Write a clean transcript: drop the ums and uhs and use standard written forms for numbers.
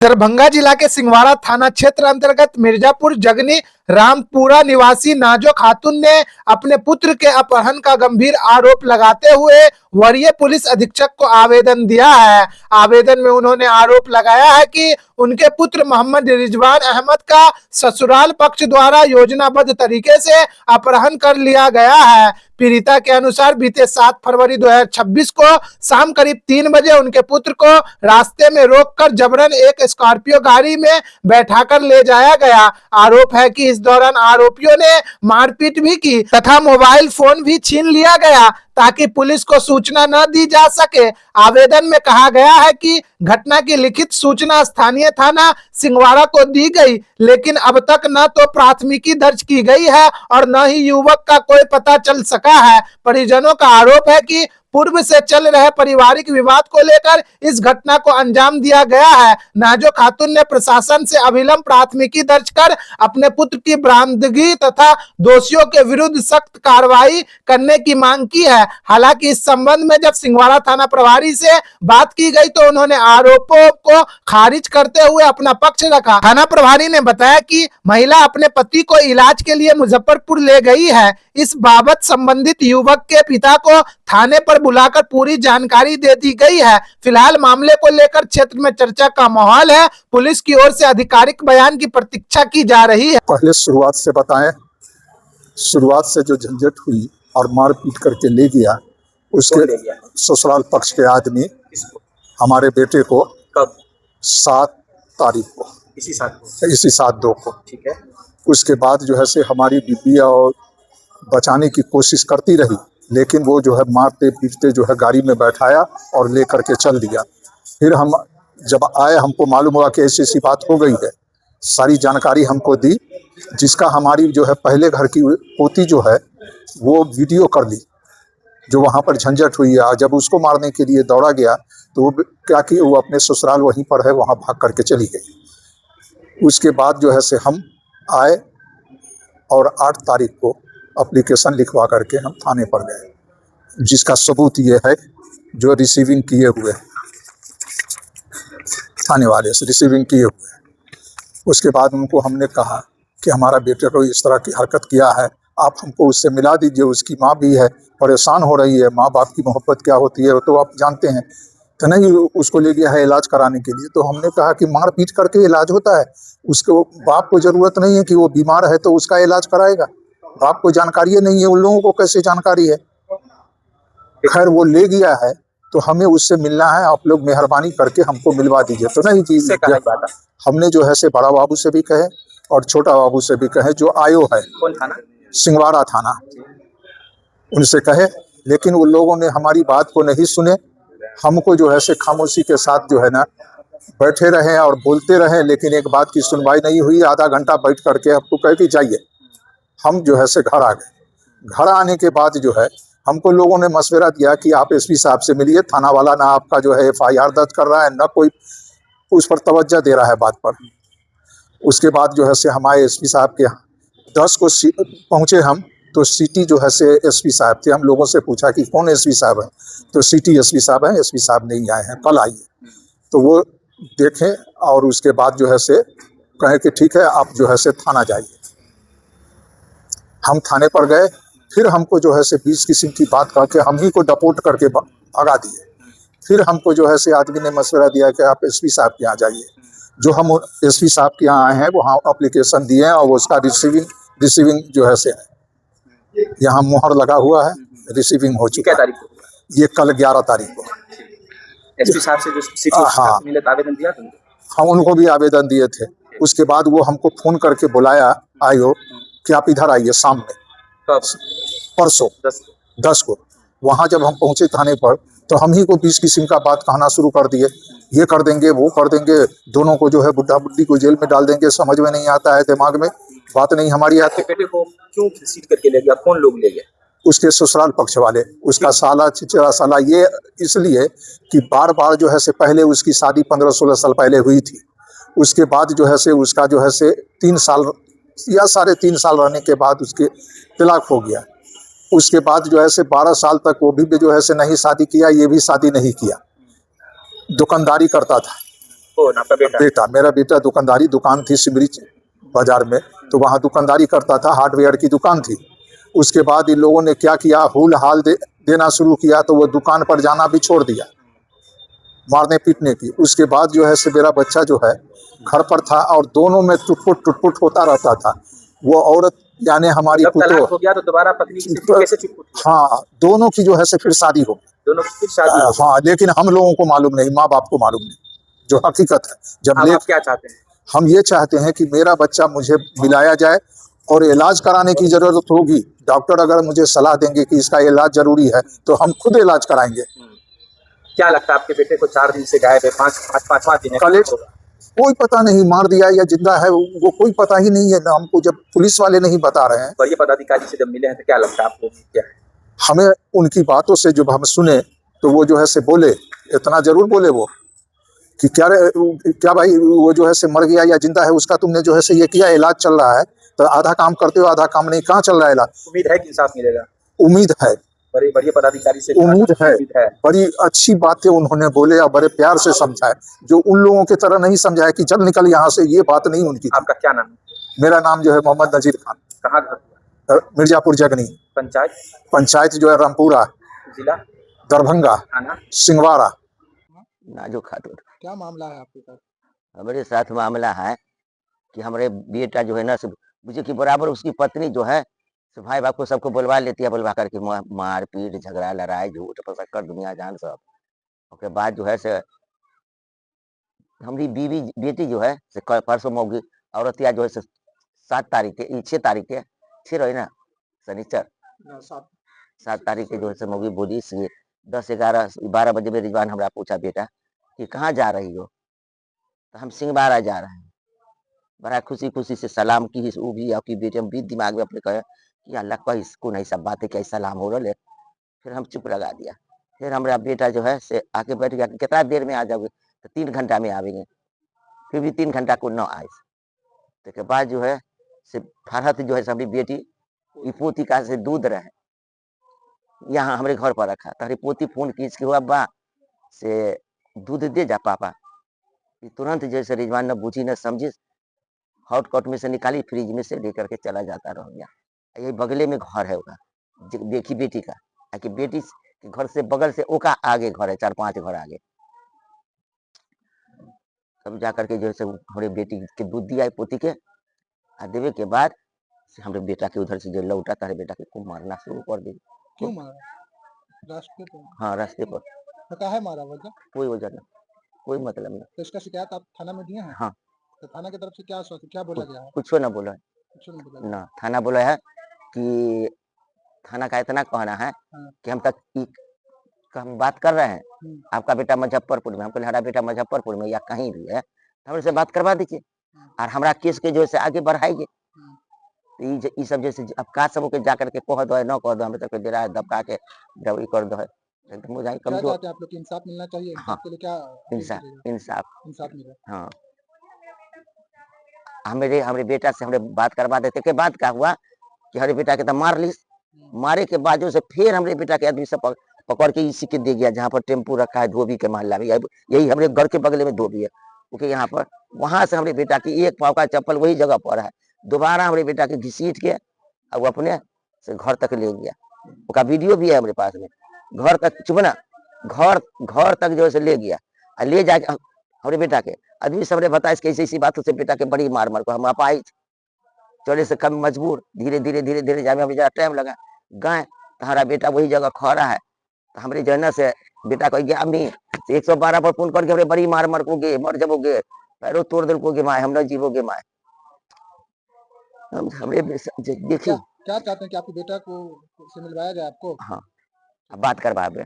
दरभंगा जिला के सिंहवाड़ा थाना क्षेत्र अंतर्गत मिर्जापुर जगनी रामपुरा निवासी नाजो खातून ने अपने पुत्र के अपहरण का गंभीर आरोप लगाते हुए वरीय पुलिस अधीक्षक को आवेदन दिया है। आवेदन में उन्होंने आरोप लगाया है कि उनके पुत्र मोहम्मद रिजवान अहमद का ससुराल पक्ष द्वारा योजनाबद्ध तरीके से अपहरण कर लिया गया है। पीड़िता के अनुसार बीते 7 फरवरी 2026 को शाम करीब 3 बजे उनके पुत्र को रास्ते में रोककर जबरन एक स्कॉर्पियो गाड़ी में बैठाकर ले जाया गया। आरोप है कि इस दौरान आरोपियों ने मारपीट भी की तथा मोबाइल फोन भी छीन लिया गया ताकि पुलिस को सूचना न दी जा सके। आवेदन में कहा गया है कि घटना की लिखित सूचना स्थानीय थाना सिंहवाड़ा को दी गई, लेकिन अब तक न तो प्राथमिकी दर्ज की गई है और न ही युवक का कोई पता चल सका है। परिजनों का आरोप है कि पूर्व से चल रहे पारिवारिक विवाद को लेकर इस घटना को अंजाम दिया गया है। नाजो खातून ने प्रशासन से अविलंब प्राथमिकी दर्ज कर अपने पुत्र की बरामदगी तथा दोषियों के विरुद्ध सख्त कार्रवाई करने की मांग की है। हालांकि इस संबंध में जब सिंहवाड़ा थाना प्रभारी से बात की गई तो उन्होंने आरोपों को खारिज करते हुए अपना पक्ष रखा। थाना प्रभारी ने बताया कि महिला अपने पति को इलाज के लिए मुजफ्फरपुर ले गई है। इस बाबत संबंधित युवक के पिता को थाने पर बुलाकर पूरी जानकारी दे दी गई है। फिलहाल मामले को लेकर क्षेत्र में चर्चा का माहौल है। पुलिस की ओर से आधिकारिक बयान की प्रतीक्षा की जा रही है। पहले शुरुआत से बताएं, शुरुआत से जो झंझट हुई और मारपीट करके ले गया, उसके ससुराल पक्ष के आदमी हमारे बेटे को कब? 7 तारीख को, इसी 7/2 को। ठीक है। उसके बाद जो है से हमारी बीबी और बचाने की कोशिश करती रही, लेकिन वो जो है मारते पीटते जो है गाड़ी में बैठाया और ले करके चल दिया। फिर हम जब आए, हमको मालूम हुआ कि ऐसी बात हो गई है। सारी जानकारी हमको दी, जिसका हमारी जो है पहले घर की पोती जो है वो वीडियो कर ली, जो वहाँ पर झंझट हुई है। जब उसको मारने के लिए दौड़ा गया तो वो क्या कि वो अपने ससुराल वहीं पर है, वहाँ भाग करके चली गई। उसके बाद जो है से हम आए और 8 तारीख को एप्लीकेशन लिखवा करके हम थाने पर गए, जिसका सबूत ये है जो रिसीविंग किए हुए थाने वाले से रिसीविंग किए हुए। उसके बाद उनको हमने कहा कि हमारा बेटे को इस तरह की हरकत किया है, आप हमको उससे मिला दीजिए। उसकी माँ भी है, परेशान हो रही है। माँ बाप की मोहब्बत क्या होती है तो आप जानते हैं। तो नहीं, उसको ले गया है इलाज कराने के लिए। तो हमने कहा कि मार पीट करके इलाज होता है? उसको बाप को ज़रूरत नहीं है कि वो बीमार है तो उसका इलाज कराएगा? बाप को जानकारी नहीं है, उन लोगों को कैसे जानकारी है? खैर, वो ले गया है तो हमें उससे मिलना है, आप लोग मेहरबानी करके हमको मिलवा दीजिए। तो नहीं जी, हमने जो है से बड़ा बाबू से भी कहे और छोटा बाबू से भी कहे, जो आयो है। कौन थाना? सिंहवाड़ा थाना। उनसे कहे, लेकिन उन लोगों ने हमारी बात को नहीं सुने। हमको जो है से खामोशी के साथ जो है ना बैठे रहे और बोलते रहे, लेकिन एक बात की सुनवाई नहीं हुई। आधा घंटा बैठ करके हमको कहे कि जाइए। हम जो है से घर आ गए। घर आने के बाद जो है हमको लोगों ने मशवरा दिया कि आप एसपी साहब से मिलिए। थाना वाला ना आपका जो है FIR दर्ज कर रहा है, ना कोई उस पर तवज्जो दे रहा है बात पर। उसके बाद जो है से हमारे एसपी साहब के 10 को पहुँचे हम, तो सिटी जो है से एसपी साहब थे। हम लोगों से पूछा कि कौन एसपी साहब है, तो सिटी एसपी साहब हैं। एसपी साहब नहीं आए हैं, कल आइए। तो वो देखें और उसके बाद जो है से कहे कि ठीक है, आप जो है से थाना जाइए। हम थाने पर गए, फिर हमको जो है से 20 किस्म की बात कह के हम ही को डिपोर्ट करके भगा दिए। फिर हमको जो है से आदमी ने मशवरा दिया कि आप एसपी साहब के यहाँ जाइए। जो हम एसपी साहब के यहाँ आए हैं, वहाँ एप्लीकेशन दिए हैं और उसका रिसीविंग जो है से है, यहाँ मुहर लगा हुआ है, रिसीविंग हो चुका है। ये कल 11 तारीख को एसपी साहब से जो मिले आवेदन दिया तुमने? हम उनको भी आवेदन दिए थे। उसके बाद वो हमको फ़ोन करके बुलाया, आयो कि आप इधर आइए शाम में। परसों 10 को वहाँ जब हम पहुँचे थाने पर, तो हम ही को 20 किस्म का बात कहना शुरू कर दिए। ये कर देंगे, वो कर देंगे, दोनों को जो है बुढ़ा बुढ़ी को जेल में डाल देंगे। समझ में नहीं आता है, दिमाग में बात नहीं हमारी आती। बेटे को क्यों घसीट करके ले गया? कौन लोग ले गए? उसके ससुराल पक्ष वाले, उसका साला चिचरा साला। ये इसलिए कि बार बार जो है से पहले उसकी शादी 15-16 साल पहले हुई थी। उसके बाद जो है से उसका जो है से 3 साल या 3.5 साल रहने के बाद उसके तलाक हो गया। उसके बाद जो है से 12 साल तक वो भी जो है से नहीं शादी किया, ये भी शादी नहीं किया। दुकानदारी करता था, कौन आपका बेटा? बेटा, मेरा बेटा दुकानदारी दुकान थी सिमरी बाजार में, तो वहाँ दुकानदारी करता था, हार्डवेयर की दुकान थी। उसके बाद इन लोगों ने क्या किया, हुल हाल देना शुरू किया, तो वो दुकान पर जाना भी छोड़ दिया, मारने पीटने की। उसके बाद जो है से मेरा बच्चा जो है घर पर था और दोनों में टुटपुट होता रहता था। वो औरत यानी हमारी जब तलाक पुतो, हो गया तो दोबारा पत्नी से कैसे चुप? हाँ, दोनों की जो है से फिर शादी हो गई। दोनों की फिर शादी हो गई। हाँ, लेकिन हम लोगों को मालूम नहीं, माँ बाप को मालूम नहीं, जो हकीकत है। जब अब ले आप क्या चाहते हैं? हम ये चाहते हैं कि मेरा बच्चा मुझे मिलाया जाए और इलाज कराने की जरूरत होगी। डॉक्टर अगर मुझे सलाह देंगे कि इसका इलाज जरूरी है तो हम खुद इलाज कराएंगे। क्या लगता है आपके बेटे को 4 दिन से गायब है, पांचवा दिन है, कल क्या होगा? कोई पता नहीं, मार दिया या जिंदा है वो कोई पता ही नहीं है ना हमको, जब पुलिस वाले नहीं बता रहे हैं। वरीय पदाधिकारी से जब मिले हैं तो क्या लगता है आपको, क्या है? हमें उनकी बातों से जब हम सुने तो वो जो है से बोले, इतना जरूर बोले वो कि क्या भाई, वो जो है से मर गया या जिंदा है उसका तुमने जो है से ये किया, इलाज चल रहा है, तो आधा काम करते हो आधा काम नहीं, कहाँ चल रहा है इलाज? उम्मीद है कि इंसाफ मिलेगा? उम्मीद है, वरीय पदाधिकारी से उम्मीद है। उम्मीद है। बड़ी अच्छी बातें उन्होंने बोले और बड़े प्यार से समझाए, जो उन लोगों की तरह नहीं समझाया कि चल निकल यहाँ से, ये बात नहीं उनकी थी। आपका क्या नाम है? मेरा नाम जो है मोहम्मद नजीर खान, कहाँ घर हुआ? मिर्जापुर जगनी, पंचायत? पंचायत जो है रामपुरा, जिला? दरभंगा, थाना? सिंगवाड़ा। नाजो खातून। क्या मामला है आपके साथ? हमारे साथ मामला है कि हमारे बेटा जो है ना, मुझे कि बराबर उसकी पत्नी जो है सो भाई बाप को सबको बुलवा लेती है, बुलवा करके मार पीट झगड़ा लड़ाई झूठ पसक्कर दुनिया जान सब। उसके बाद जो है से हमारी बीवी बेटी जो है से परसों मौगी औरतिया जो है से 7 तारीख के 6 तारीख के 6 रही ना शनिचर 7 तारीख के जो है से मौगी बोली से 10-11-12 बजे में रिजवान हमरा पूछा बेटा कि कहाँ जा रही हो, तो हम सिंहवाड़ा जा रहे हैं। बड़ा खुशी से सलाम की, वो भी आपकी बेटी हम भी दिमाग में अपने कहे कि अल्लाह का इसको नहीं सब बातें क्या सलाम हो रहा है। फिर हम चुप लगा दिया। फिर हमारा बेटा जो है से आके बैठ गया, कितना देर में आ जाओगे, तो 3 घंटा में आवेंगे। फिर भी 3 घंटा को न आए। तो बाद जो है से फरहत जो है हमारी बेटी ई पोती का से दूध रहे यहाँ हमारे घर पर रखा, तो हमारी पोती फोन खींच के हुआ बा से दूध दे जा पापा। तुरंत जैसे रिजवान न बूझी न समझी, हॉट कॉट में से निकाली, फ्रिज में से लेकर के चला जाता रह गया। यही बगले में घर है होगा देखी बेटी का, कि बेटी के घर से बगल से ओका आगे घर है, 4-5 घर आगे। तब जाकर के जो है हमारे बेटी के दूध दिया पोती के, आ देवे के बाद से हमारे बेटा के उधर से जो लौटा तारे बेटा के खूब मारना शुरू कर दी। क्यों मारा? रास्ते पर? हाँ, रास्ते पर। तो काहे मारा वजह? कोई वजह नहीं, कोई मतलब नहीं। तो इसका शिकायत आप थाना में दिए हैं? हाँ। तो थाना की तरफ से क्या आश्वासन, क्या बोला गया है? कुछ ना बोला है कुछ नहीं बोला गया। ना, थाना बोला है कि थाना का इतना कहना है कि हम हम बात कर रहे हैं, आपका बेटा मुजफ्फरपुर में, हम कहले हमारा बेटा मुजफ्फरपुर में या कहीं भी है, हमसे से बात करवा दीजिए और हमारा केस के जो है आगे बढ़ाइए। तो ये सब जैसे अब का सब के जाकर के कह दो है न कह दो, हमें तक दे रहा है दबका के दवाई कर दो है, एकदम हो जाए क्या कमजोर। चाहते हैं आप लोग? इंसाफ मिलना चाहिए, इंसाफ के लिए क्या इंसाफ इंसाफ इंसाफ मिले? हाँ, हमारे बेटा से हमने बात करवा देते के बाद क्या हुआ कि हमारे बेटा के तो मार ली, मारे के बाद जो से फिर हमारे बेटा के आदमी सब पकड़ के इसी के दे गया जहाँ पर टेम्पू रखा है धोबी के मोहल्ला में, यही हमारे घर के बगल में धोबी है ओके यहाँ पर। वहां से हमारे बेटा की एक पाव का चप्पल वही जगह पर है, दोबारा हमारे बेटा के घसीट के और अपने से घर तक ले गया। उसका वीडियो भी है हमारे पास में, घर तक चुप ना, घर तक जो है ले गया और ले जाके हमारे बेटा के आदमी सब ने बताया कैसे इसी बातों से बेटा के बड़ी मार को हम आप आई चले से कम मजबूर, धीरे धीरे जाने में ज्यादा टाइम लगा गए। हमारा बेटा वही जगह खड़ा है, तो हमारे जो है ना से बेटा कह गया अम्मी 112 पर फोन करके हमरे बड़ी मार को गे, मर जबोगे, पैरों तोड़ दिल को गे माए, हम न जीवोगे माए। हमरे देखिए क्या चाहते हैं कि आपके बेटा को से मिलवाया जाए आपको? हाँ, अब बात करवावे।